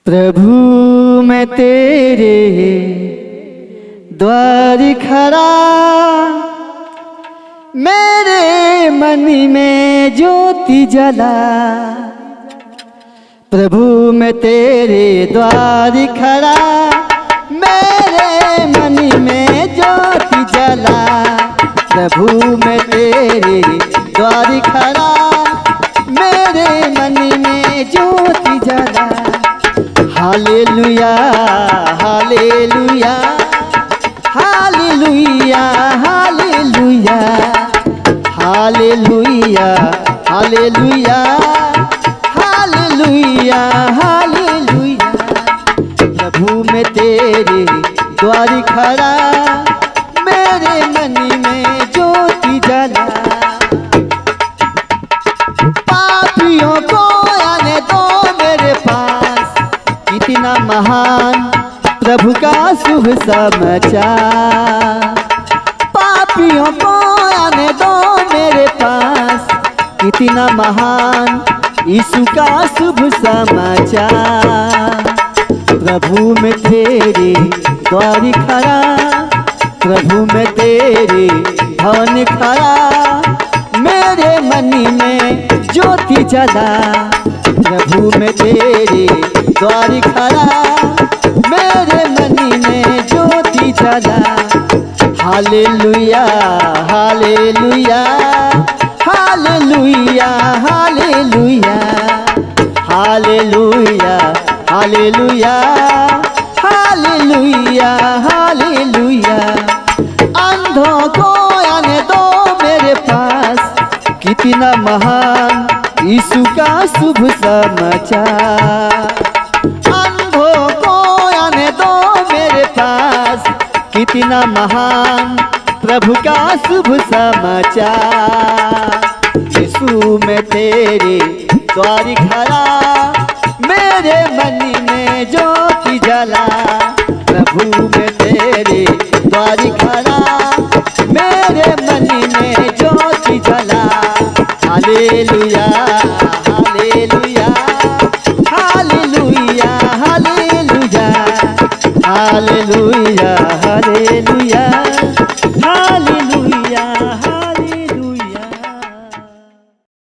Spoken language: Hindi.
प्रभु मैं तेरे द्वार खड़ा, मेरे मन में ज्योति जला। प्रभु मैं तेरे द्वार खड़ा, मेरे मन में ज्योति जला। प्रभु मैं तेरे द्वार खड़ा, मेरे मन में ज्योति जला। Hallelujah hallelujah hallelujah hallelujah hallelujah hallelujah hallelujah hallelujah. प्रभु मैं तेरे द्वार खड़ा, मेरे मन में ज्योति जला। पापियों को आने दो मेरे पास, कितना महान प्रभु का शुभ समाचार। पापियों को आने दो मेरे पास, कितना महान यीशु का शुभ समाचार। प्रभु मैं तेरे द्वार खड़ा, प्रभु मैं तेरे भवन खड़ा, मेरे मन में ज्योति जला। प्रभु मैं तेरे द्वार खड़ा, मेरे मन में ज्योति जला। Hallelujah hallelujah hallelujah hallelujah hallelujah hallelujah hallelujah hallelujah. अंधों को आने दो मेरे पास, कितना महान यीशु का शुभ समाचार। अंधों को आने दो मेरे पास, कितना महान प्रभु का शुभ समाचार। यीशु मैं तेरे द्वार खड़ा, मेरे मन में ज्योति जला। प्रभु मैं तेरे द्वार खड़ा, मेरे मन में ज्योति जला। Hallelujah hallelujah hallelujah hallelujah hallelujah hallelujah.